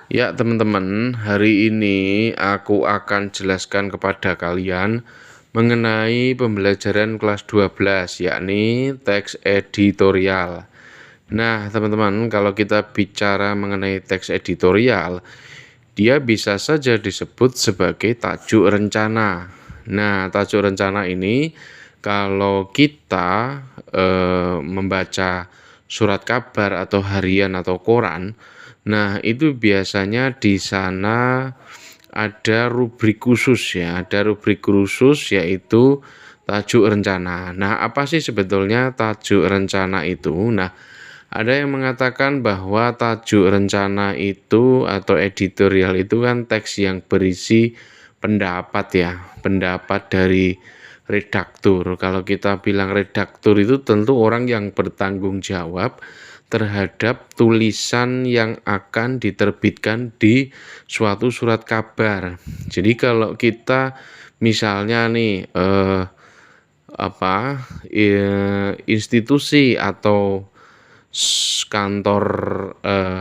Ya teman-teman, hari ini aku akan jelaskan kepada kalian mengenai pembelajaran kelas 12, yakni teks editorial. Nah teman-teman, kalau kita bicara mengenai teks editorial, dia bisa saja disebut sebagai tajuk rencana. Nah tajuk rencana ini kalau kita membaca surat kabar atau harian atau koran, nah itu biasanya di sana ada rubrik khusus ya, ada rubrik khusus yaitu tajuk rencana. Nah, apa sih sebetulnya tajuk rencana itu? Nah, ada yang mengatakan bahwa tajuk rencana itu atau editorial itu kan teks yang berisi pendapat ya, pendapat dari redaktur. Kalau kita bilang redaktur itu tentu orang yang bertanggung jawab terhadap tulisan yang akan diterbitkan di suatu surat kabar. Jadi kalau kita misalnya nih institusi atau kantor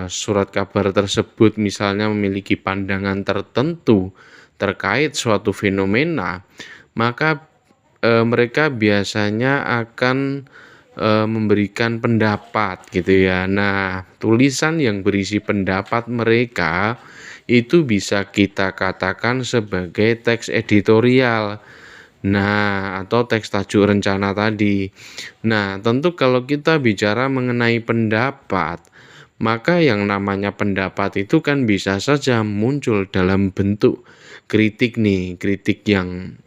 surat kabar tersebut misalnya memiliki pandangan tertentu terkait suatu fenomena, maka mereka biasanya akan memberikan pendapat gitu ya. Nah, tulisan yang berisi pendapat mereka itu bisa kita katakan sebagai teks editorial. Nah, atau teks tajuk rencana tadi. Nah, tentu kalau kita bicara mengenai pendapat, maka yang namanya pendapat itu kan bisa saja muncul dalam bentuk kritik nih, kritik yang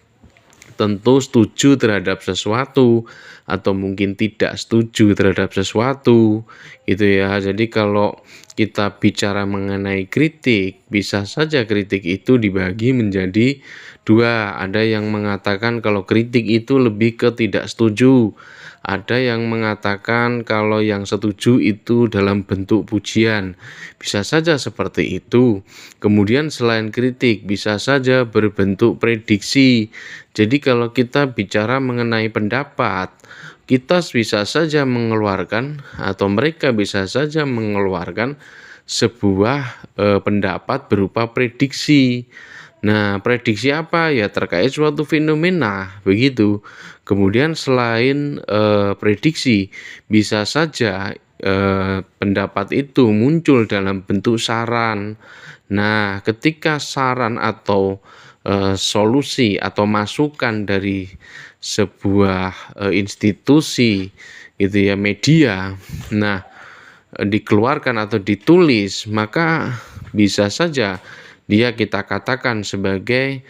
tentu setuju terhadap sesuatu atau mungkin tidak setuju terhadap sesuatu gitu ya. Jadi kalau kita bicara mengenai kritik, bisa saja kritik itu dibagi menjadi dua. Ada yang mengatakan kalau kritik itu lebih ke tidak setuju, ada yang mengatakan kalau yang setuju itu dalam bentuk pujian. Bisa saja seperti itu. Kemudian selain kritik bisa saja berbentuk prediksi. Jadi kalau kita bicara mengenai pendapat, kita bisa saja mengeluarkan atau mereka bisa saja mengeluarkan sebuah pendapat berupa prediksi. Nah, prediksi apa ya terkait suatu fenomena begitu. Kemudian selain prediksi, bisa saja pendapat itu muncul dalam bentuk saran. Nah, ketika saran atau solusi atau masukan dari sebuah institusi gitu ya, media, nah dikeluarkan atau ditulis, maka bisa saja dia kita katakan sebagai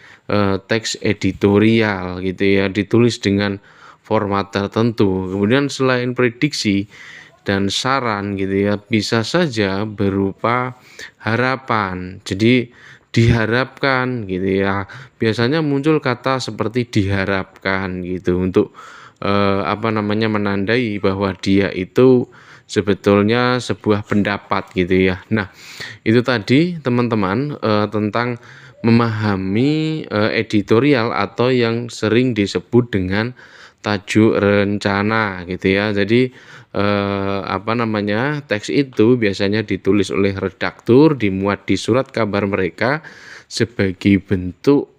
teks editorial gitu ya, ditulis dengan format tertentu. Kemudian selain prediksi dan saran gitu ya, bisa saja berupa harapan. Jadi diharapkan gitu ya. Biasanya muncul kata seperti diharapkan gitu untuk menandai bahwa dia itu sebetulnya sebuah pendapat gitu ya. Nah, itu tadi teman-teman tentang memahami editorial atau yang sering disebut dengan tajuk rencana gitu ya. Jadi teks itu biasanya ditulis oleh redaktur, dimuat di surat kabar mereka sebagai bentuk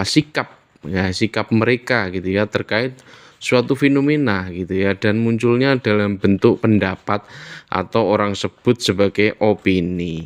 sikap mereka gitu ya terkait suatu fenomena gitu ya, dan munculnya dalam bentuk pendapat atau orang sebut sebagai opini.